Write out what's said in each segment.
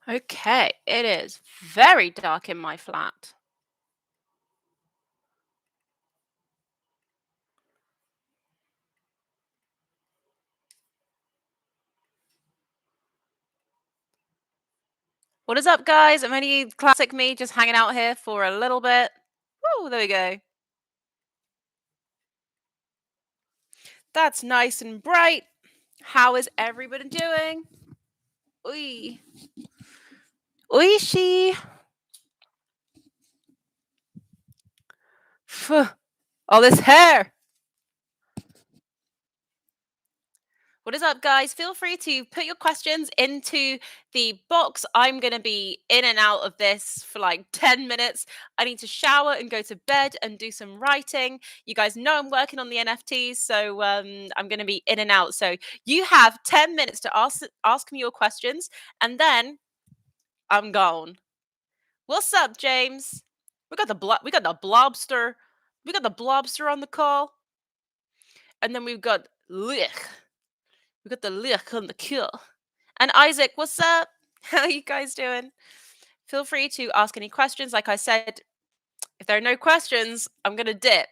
Okay, it is very dark in my flat. What is up, guys? I'm only classic me just hanging out here for a little bit. Oh, there we go. That's nice and bright. How is everybody doing? Oi. Oishi. Phew. All this hair. What is up, guys? Feel free to put your questions into the box. I'm going to be in and out of this for like 10 minutes. I need to shower and go to bed and do some writing. You guys know I'm working on the NFTs, so I'm going to be in and out. So you have 10 minutes to ask me your questions, and then I'm gone. What's up, James? We got the blobster. We got the blobster on the call, and then we've got Lich. We got the lick on the kill. And Isaac, what's up? How are you guys doing? Feel free to ask any questions. Like I said, if there are no questions, I'm going to dip.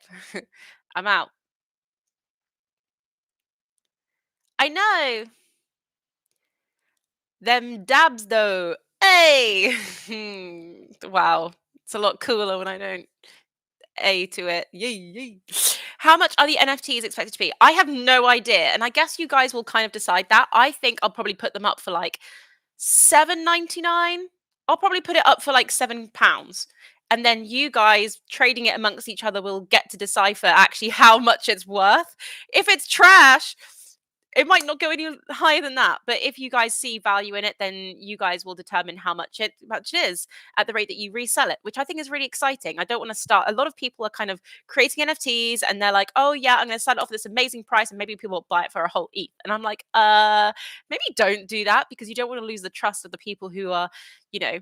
I'm out. I know. Them dabs, though. Hey! Wow. It's a lot cooler when I don't A to it. Yay, yay. How much are the NFTs expected to be? I have no idea. And I guess you guys will kind of decide that. I think I'll probably put them up for like $7.99. I'll probably put it up for like £7. And then you guys trading it amongst each other will get to decipher actually how much it's worth. If it's trash, it might not go any higher than that. But if you guys see value in it, then you guys will determine how much it is at the rate that you resell it, which I think is really exciting. I don't want to start. A lot of people are kind of creating NFTs and they're like, oh yeah, I'm going to start off this amazing price and maybe people will buy it for a whole ETH. And I'm like, maybe don't do that because you don't want to lose the trust of the people who are, you know,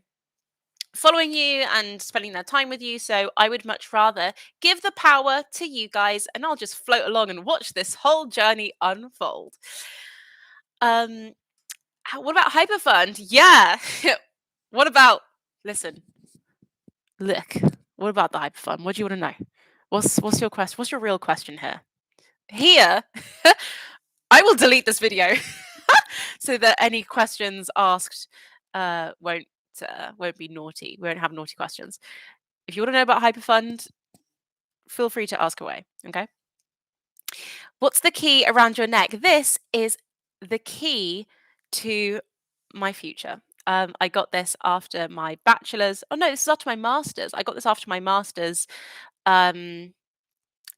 following you and spending their time with you. So I would much rather give the power to you guys and I'll just float along and watch this whole journey unfold. What about Hyperfund? Yeah. What about listen, look, what about the Hyperfund? What do you want to know? What's your question? What's your real question here? Here, I will delete this video so that any questions asked won't be naughty. We won't have naughty questions. If you want to know about Hyperfund, feel free to ask away. Okay. What's the key around your neck? This is the key to my future. I got this after my bachelor's. Oh no, this is after my master's. I got this after my master's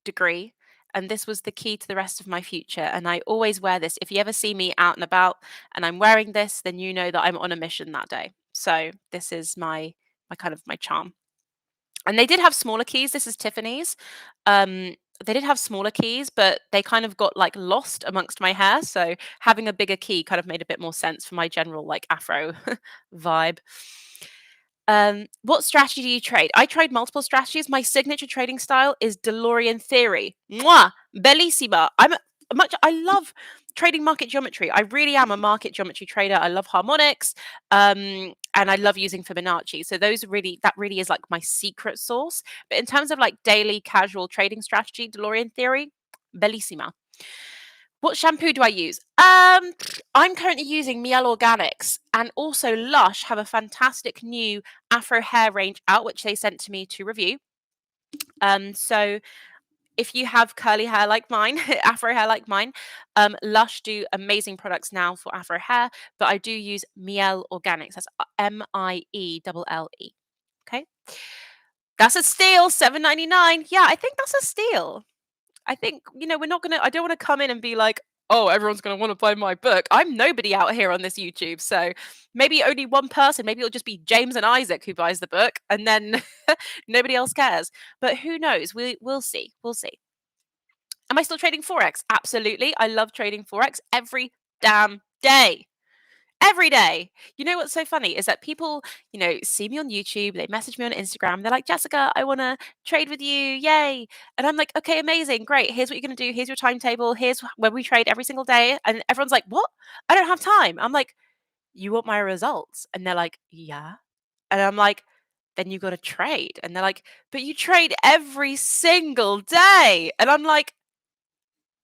degree. And this was the key to the rest of my future. And I always wear this. If you ever see me out and about and I'm wearing this, then you know that I'm on a mission that day. So this is my kind of my charm. And they did have smaller keys. This is Tiffany's. They did have smaller keys, but they kind of got like lost amongst my hair. So having a bigger key kind of made a bit more sense for my general like afro vibe. What strategy do you trade? I trade multiple strategies. My signature trading style is DeLorean theory. Mwah! Bellissima. I love trading market geometry. I really am a market geometry trader. I love harmonics. And I love using Fibonacci. So that really is like my secret sauce. But in terms of like daily casual trading strategy, DeLorean theory, bellissima. What shampoo do I use? I'm currently using Miel Organics, and also Lush have a fantastic new Afro hair range out, which they sent to me to review. So if you have curly hair like mine, Afro hair like mine, Lush do amazing products now for Afro hair, but I do use Miel Organics. That's Mielle. Okay, that's a steal. $7.99. Yeah, I think that's a steal. I think, I don't want to come in and be like, oh, everyone's going to want to buy my book. I'm nobody out here on this YouTube. So maybe only one person, maybe it'll just be James and Isaac who buys the book and then nobody else cares. But who knows? We'll see. We'll see. Am I still trading Forex? Absolutely. I love trading Forex every damn day. Every day. You know what's so funny is that people, see me on YouTube, they message me on Instagram, they're like, Jessica, I want to trade with you. Yay. And I'm like, okay, amazing. Great. Here's what you're going to do. Here's your timetable. Here's when we trade every single day. And everyone's like, what? I don't have time. I'm like, you want my results? And they're like, yeah. And I'm like, then you got to trade. And they're like, but you trade every single day. And I'm like,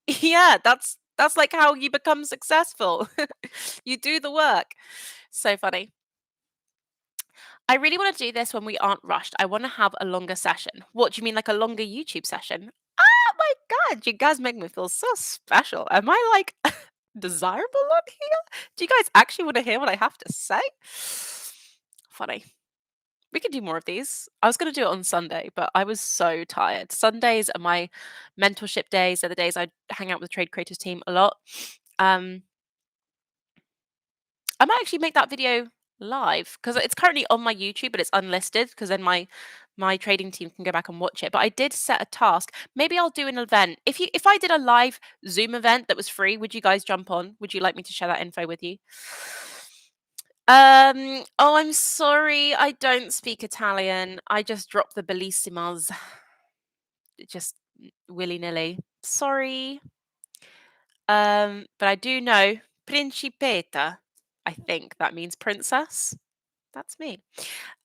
yeah, that's like how you become successful. You do the work. So funny. I really want to do this when we aren't rushed. I want to have a longer session. What do you mean, like a longer YouTube session? Oh my God, you guys make me feel so special. Am I like desirable on here? Do you guys actually want to hear what I have to say? Funny. We can do more of these. I was going to do it on Sunday, but I was so tired. Sundays are my mentorship days. They're the days I hang out with the Trade Creators team a lot. Um, I might actually make that video live because it's currently on my YouTube, but it's unlisted because then my trading team can go back and watch it. But I did set a task. Maybe I'll do an event. If I did a live Zoom event that was free, would you guys jump on? Would you like me to share that info with you? Oh, I'm sorry. I don't speak Italian. I just dropped the bellissimas just willy-nilly. Sorry. But I do know principetta. I think that means princess. That's me.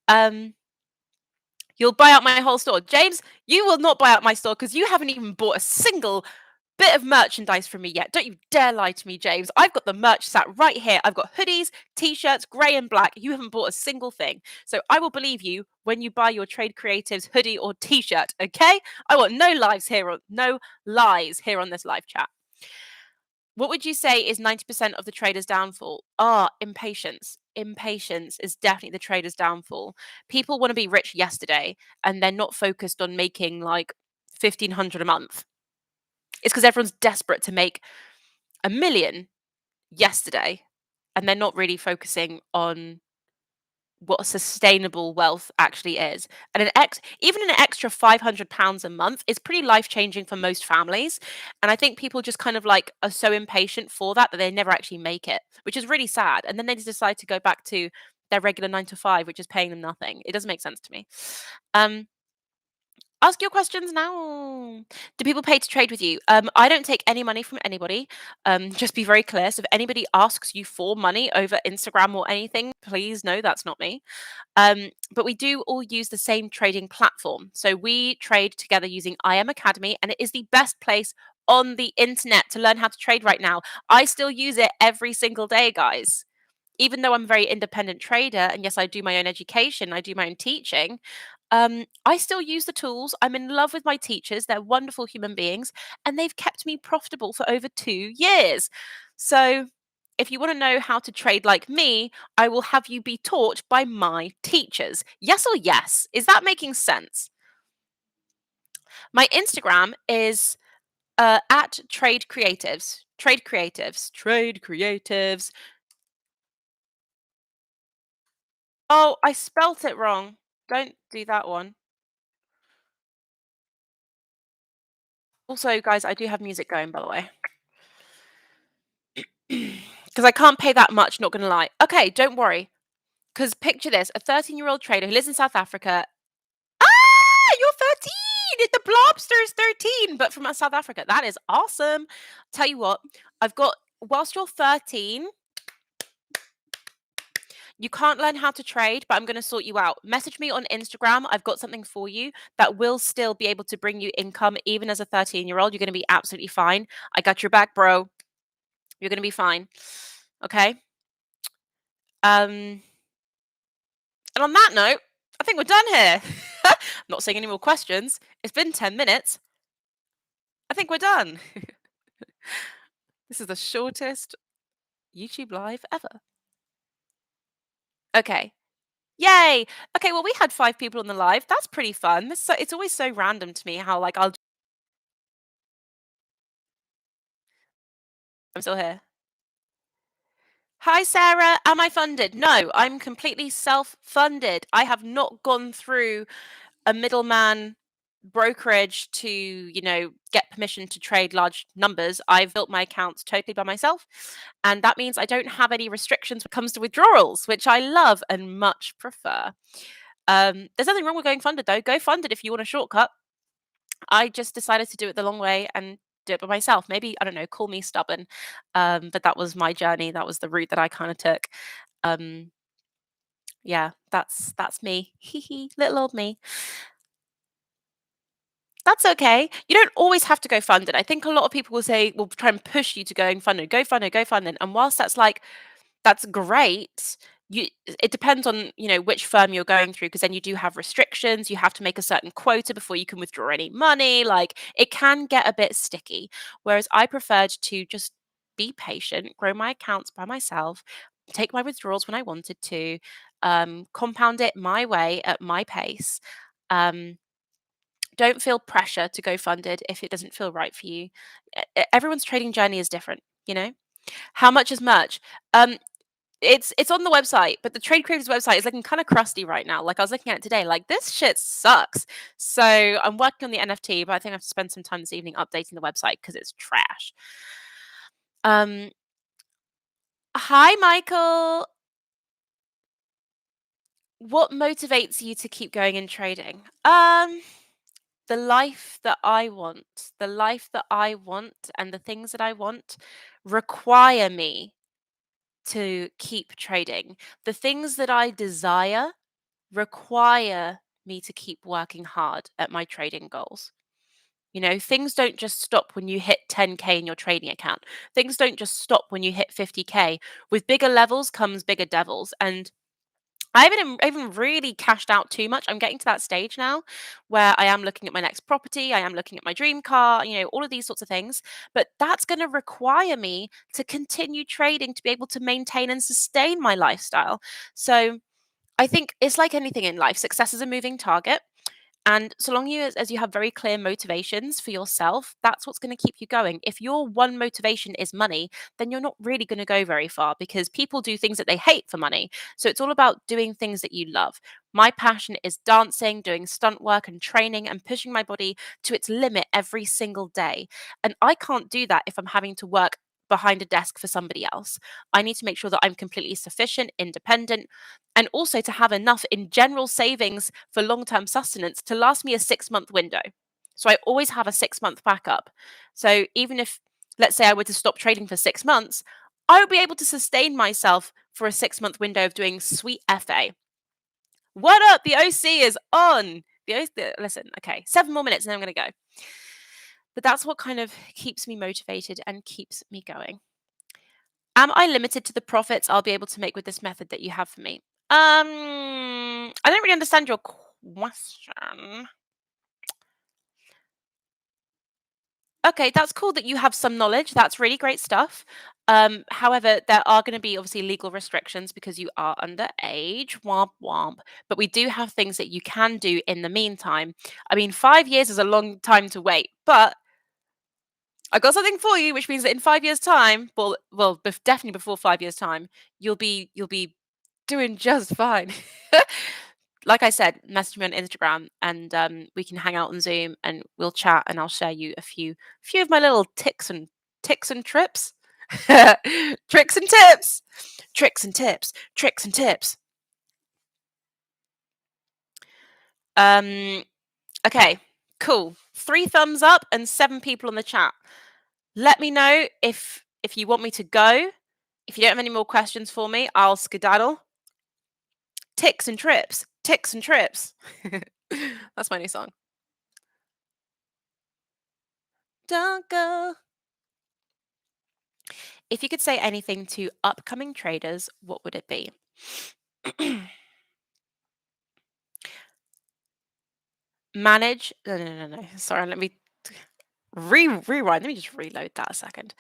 Um, you'll buy out my whole store. James, you will not buy out my store because you haven't even bought a single bit of merchandise from me yet. Don't you dare lie to me, James. I've got the merch sat right here. I've got hoodies, t-shirts, grey and black. You haven't bought a single thing. So I will believe you when you buy your Trade Creatives hoodie or t-shirt, okay? I want no lies here on this live chat. What would you say is 90% of the trader's downfall? Impatience. Impatience is definitely the trader's downfall. People want to be rich yesterday and they're not focused on making like 1,500 a month. It's because everyone's desperate to make 1 million yesterday and they're not really focusing on what sustainable wealth actually is. And even an extra £500 a month is pretty life-changing for most families. And I think people just kind of like are so impatient for that they never actually make it, which is really sad. And then they just decide to go back to their regular 9 to 5, which is paying them nothing. It doesn't make sense to me. Ask your questions now. Do people pay to trade with you? I don't take any money from anybody. Just be very clear. So if anybody asks you for money over Instagram or anything, please know that's not me. But we do all use the same trading platform. So we trade together using IM Academy, and it is the best place on the internet to learn how to trade right now. I still use it every single day, guys. Even though I'm a very independent trader, and yes, I do my own education, I do my own teaching, I still use the tools. I'm in love with my teachers. They're wonderful human beings, and they've kept me profitable for over 2 years. So, if you want to know how to trade like me, I will have you be taught by my teachers. Yes or yes? Is that making sense? My Instagram is at Trade Creatives. Trade Creatives. Trade Creatives. Oh, I spelt it wrong. Don't do that one. Also, guys, I do have music going, by the way. Because I can't pay that much, not going to lie. Okay, don't worry. Because picture this, a 13-year-old trader who lives in South Africa. You're 13! The Blobster is 13, but from South Africa. That is awesome. Tell you what, whilst you're 13, you can't learn how to trade, but I'm going to sort you out. Message me on Instagram. I've got something for you that will still be able to bring you income, even as a 13-year-old. You're going to be absolutely fine. I got your back, bro. You're going to be fine. Okay? And on that note, I think we're done here. I'm not seeing any more questions. It's been 10 minutes. I think we're done. This is the shortest YouTube live ever. Okay. Yay. Okay, well, we had 5 people on the live. That's pretty fun. It's always so random to me how, like, I'm still here. Hi, Sarah. Am I funded? No, I'm completely self-funded. I have not gone through a middleman brokerage to, get permission to trade large numbers. I've built my accounts totally by myself. And that means I don't have any restrictions when it comes to withdrawals, which I love and much prefer. There's nothing wrong with going funded, though. Go funded if you want a shortcut. I just decided to do it the long way and do it by myself. Maybe, I don't know, call me stubborn. But that was my journey. That was the route that I kind of took. Um, yeah, that's me. Hee hee, little old me. That's okay. You don't always have to go funded. I think a lot of people will try and push you to going funded, go funded, go funded. And whilst that's like that's great. You it depends on, which firm you're going through because then you do have restrictions. You have to make a certain quota before you can withdraw any money. Like it can get a bit sticky. Whereas I preferred to just be patient, grow my accounts by myself, take my withdrawals when I wanted to, compound it my way at my pace. Um, don't feel pressure to go funded if it doesn't feel right for you. Everyone's trading journey is different, you know? How much is much? Um, it's on the website, but the Trade Creators website is looking kind of crusty right now. Like I was looking at it today, like this shit sucks. So I'm working on the NFT, but I think I have to spend some time this evening updating the website because it's trash. Um, hi Michael. What motivates you to keep going in trading? The life that I want, the life that I want, and the things that I want require me to keep trading. The things that I desire require me to keep working hard at my trading goals. Things don't just stop when you hit 10K in your trading account. Things don't just stop when you hit 50K. With bigger levels comes bigger devils. And I haven't really cashed out too much. I'm getting to that stage now where I am looking at my next property. I am looking at my dream car, all of these sorts of things. But that's going to require me to continue trading to be able to maintain and sustain my lifestyle. So I think it's like anything in life. Success is a moving target. And so long as you have very clear motivations for yourself, that's what's going to keep you going. If your one motivation is money, then you're not really going to go very far because people do things that they hate for money. So it's all about doing things that you love. My passion is dancing, doing stunt work and training and pushing my body to its limit every single day. And I can't do that if I'm having to work behind a desk for somebody else. I need to make sure that I'm completely sufficient, independent, and also to have enough in general savings for long term sustenance to last me a 6 month window. So I always have a 6 month backup. So even if, let's say, I were to stop trading for 6 months, I would be able to sustain myself for a 6 month window of doing sweet FA. What up? The OC is on. Listen, okay, 7 more minutes and then I'm going to go. But that's what kind of keeps me motivated and keeps me going. Am I limited to the profits I'll be able to make with this method that you have for me? I don't really understand your question. Okay, that's cool that you have some knowledge. That's really great stuff. However, there are going to be obviously legal restrictions because you are underage. Womp womp. But we do have things that you can do in the meantime. I mean, 5 years is a long time to wait, but I got something for you, which means that in 5 years' time, definitely before 5 years' time, you'll be doing just fine. Like I said, message me on Instagram and we can hang out on Zoom and we'll chat and I'll share you a few of my little ticks and trips. Tricks and tips. Tricks and tips. Tricks and tips. Um okay, cool. 3 thumbs up and 7 people on the chat. Let me know if you want me to go. If you don't have any more questions for me, I'll skedaddle. Ticks and trips. Ticks and trips. That's my new song. Don't go. If you could say anything to upcoming traders, what would it be? Manage. No, no, no, no. Sorry, let me rewind. Let me just reload that a second.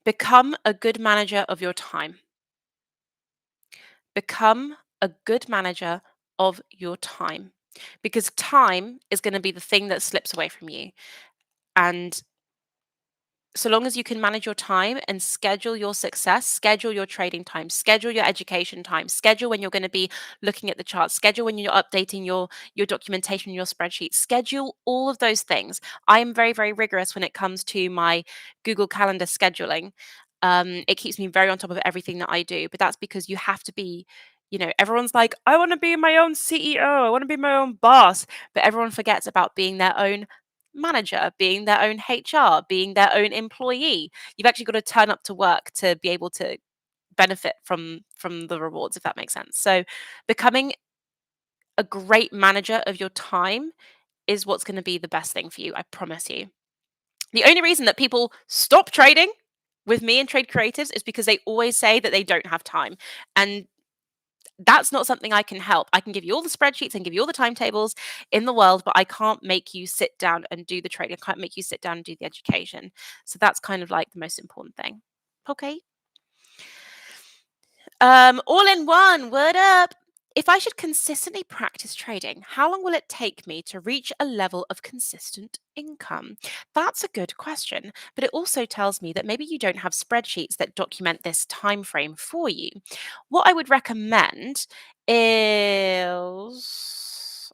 Become a good manager of your time. Become a good manager of your time because time is going to be the thing that slips away from you. And so long as you can manage your time and schedule your success, schedule your trading time, schedule your education time, schedule when you're going to be looking at the charts, schedule when you're updating your documentation, your spreadsheet, schedule all of those things. I am very, very rigorous when it comes to my Google Calendar scheduling. It keeps me very on top of everything that I do, but that's because you have to be. Everyone's like, I want to be my own CEO, I want to be my own boss, but everyone forgets about being their own manager, being their own HR, being their own employee. You've actually got to turn up to work to be able to benefit from the rewards, if that makes sense. So becoming a great manager of your time is what's going to be the best thing for you, I promise you. The only reason that people stop trading with me and trade creatives is because they always say that they don't have time. And that's not something I can help. I can give you all the spreadsheets and give you all the timetables in the world, but I can't make you sit down and do the trading. I can't make you sit down and do the education. So that's kind of like the most important thing. Okay. All in one, word up. If I should consistently practice trading, how long will it take me to reach a level of consistent income? That's a good question, but it also tells me that maybe you don't have spreadsheets that document this time frame for you. What I would recommend is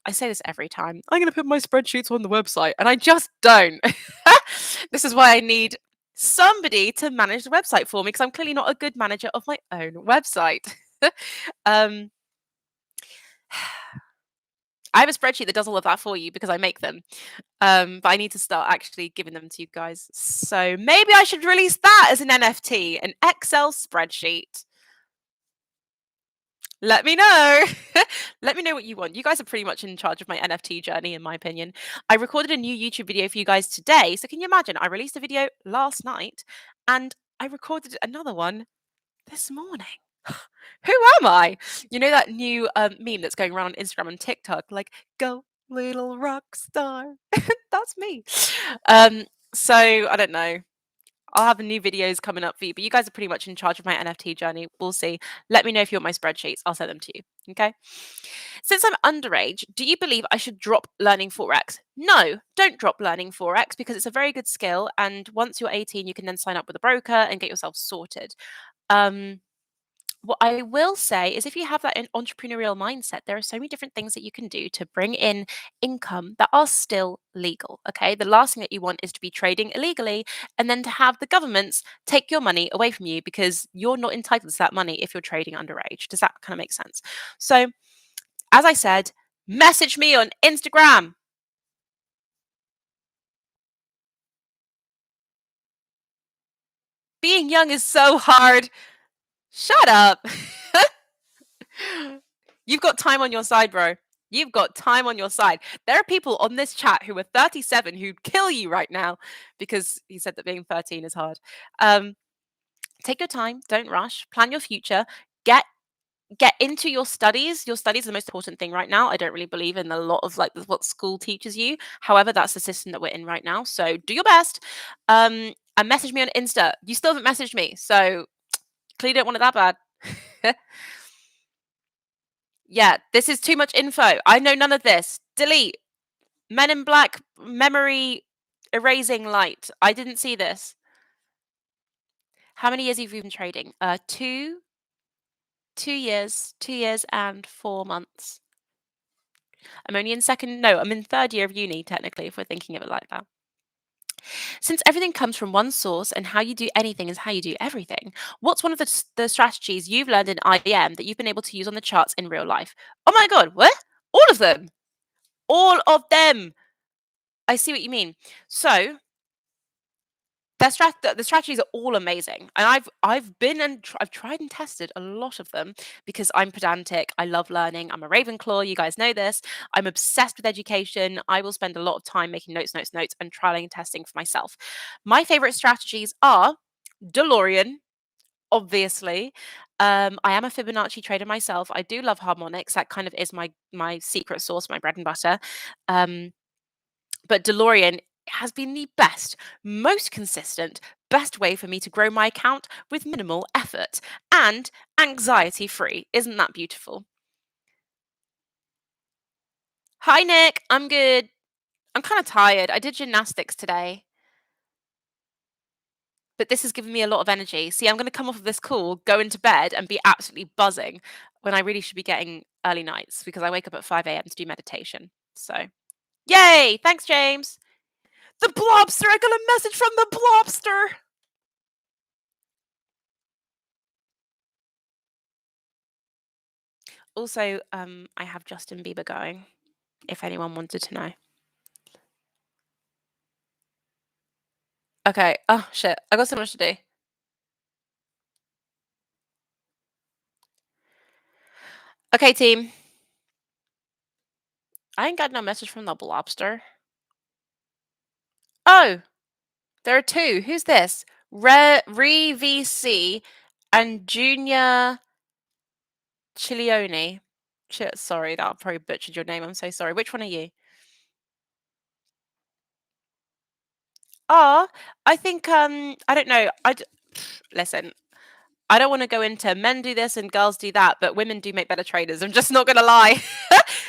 I say this every time. I'm going to put my spreadsheets on the website and I just don't. This is why I need somebody to manage the website for me because I'm clearly not a good manager of my own website. um, I have a spreadsheet that does all of that for you because I make them. But I need to start actually giving them to you guys. So maybe I should release that as an NFT, an Excel spreadsheet. Let me know. Let me know what you want. You guys are pretty much in charge of my NFT journey, in my opinion. I recorded a new YouTube video for you guys today. So can you imagine? I released a video last night and I recorded another one this morning. Who am I? You know that new meme that's going around on Instagram and TikTok, like "Go little rock star." That's me. Um, so I don't know. I'll have new videos coming up for you, but you guys are pretty much in charge of my NFT journey. We'll see. Let me know if you want my spreadsheets. I'll send them to you. Okay. Since I'm underage, do you believe I should drop learning Forex? No, don't drop learning Forex because it's a very good skill. And once you're 18, you can then sign up with a broker and get yourself sorted. Um, what I will say is if you have that entrepreneurial mindset, there are so many different things that you can do to bring in income that are still legal. Okay. The last thing that you want is to be trading illegally and then to have the governments take your money away from you because you're not entitled to that money if you're trading underage. Does that kind of make sense? So, as I said, message me on Instagram. Being young is so hard. Shut up. You've got time on your side, bro. You've got time on your side. There are people on this chat who are 37 who'd kill you right now because he said that being 13 is hard. Um, take your time, don't rush, plan your future, get get into your studies. Your studies are the most important thing right now. I don't really believe in a lot of like what school teaches you. However, that's the system that we're in right now. So do your best. And message me on Insta. You still haven't messaged me, so clearly don't want it that bad. Yeah, this is too much info. I know none of this. Delete. Men in Black memory erasing light. I didn't see this. How many years have you been trading? 2 years, 2 years and 4 months. I'm only in second. No, I'm in third year of uni technically, if we're thinking of it like that. Since everything comes from one source and how you do anything is how you do everything, what's one of the strategies you've learned in IEM that you've been able to use on the charts in real life? Oh my god, what? All of them. All of them. I see what you mean. So the strategies are all amazing, and I've been and I've tried and tested a lot of them because I'm pedantic. I love learning. I'm a Ravenclaw. You guys know this. I'm obsessed with education. I will spend a lot of time making notes, notes, notes, and trialing and testing for myself. My favorite strategies are DeLorean, obviously. I am a Fibonacci trader myself. I do love harmonics. That kind of is my secret sauce, my bread and butter. Um, but DeLorean has been the best, most consistent, best way for me to grow my account with minimal effort and anxiety free. Isn't that beautiful? Hi, Nick. I'm good. I'm kind of tired. I did gymnastics today, but this has given me a lot of energy. See, I'm going to come off of this call, go into bed, and be absolutely buzzing when I really should be getting early nights because I wake up at 5 a.m. to do meditation. So, yay! Thanks, James. The Blobster! I got a message from the Blobster! Also, I have Justin Bieber going, if anyone wanted to know. Okay. Oh shit. I got so much to do. Okay, team. I ain't got no message from the lobster. Oh, there are two. Who's this? Re VC and Junior Chilione. Sorry, that I probably butchered your name. I'm so sorry. Which one are you? Ah, I think I don't know. Listen. I don't want to go into men do this and girls do that, but women do make better traders. I'm just not going to lie.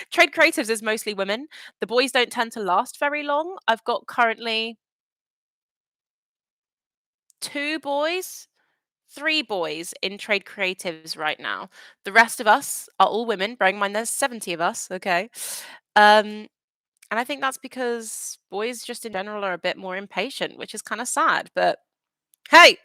Trade creatives is mostly women. The boys don't tend to last very long. I've got currently two boys, three boys in trade creatives right now. The rest of us are all women. Bearing in mind there's 70 of us. Okay. Um, and I think that's because boys just in general are a bit more impatient, which is kind of sad. But hey,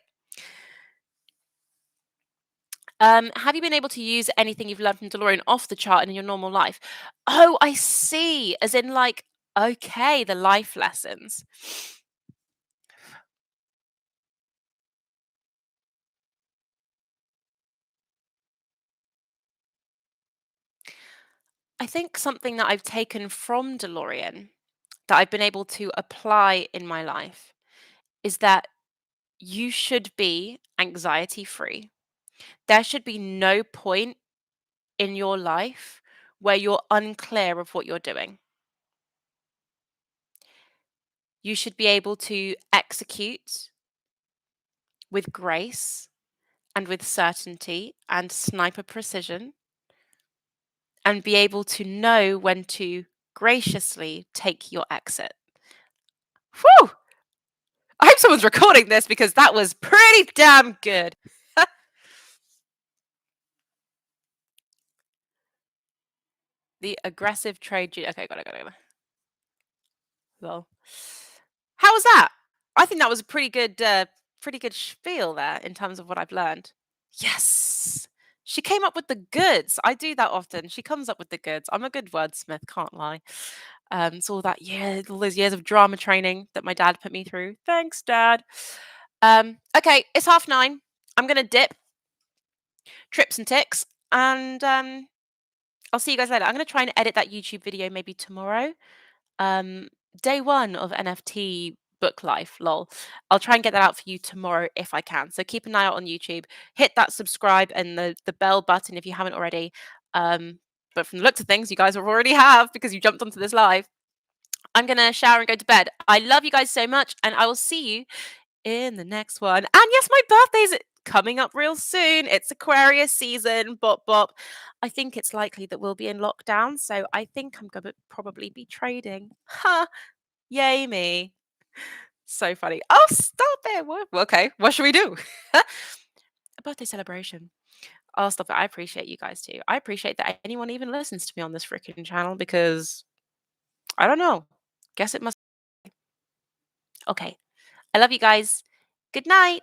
have you been able to use anything you've learned from DeLorean off the chart and in your normal life? Oh, I see. As in, like, okay, the life lessons. I think something that I've taken from DeLorean that I've been able to apply in my life is that you should be anxiety free. There should be no point in your life where you're unclear of what you're doing. You should be able to execute with grace and with certainty and sniper precision and be able to know when to graciously take your exit. Whew! I hope someone's recording this because that was pretty damn good. The aggressive trade. Okay, got it. Well, how was that? I think that was a pretty good spiel there in terms of what I've learned. Yes. She came up with the goods. I do that often. She comes up with the goods. I'm a good wordsmith, can't lie. It's all those years of drama training that my dad put me through. Thanks, Dad. Okay, it's 9:30. I'm gonna dip, trips and ticks, and I'll see you guys later. I'm gonna try and edit that YouTube video maybe tomorrow. Um, Day one of NFT book life, lol. I'll try and get that out for you tomorrow if I can. So keep an eye out on YouTube. Hit that subscribe and the bell button if you haven't already. Um, but from the looks of things, you guys already have because you jumped onto this live. I'm gonna shower and go to bed. I love you guys so much, and I will see you in the next one. And yes, my birthday's coming up real soon. It's Aquarius season. Bop bop. I think it's likely that we'll be in lockdown, so I think I'm gonna probably be trading. Ha! Yay me. So funny. Oh, stop it. What? Okay, what should we do? A birthday celebration. Oh, stop it. I appreciate you guys too. I appreciate that anyone even listens to me on this freaking channel because I don't know. Guess it must. Okay. I love you guys. Good night.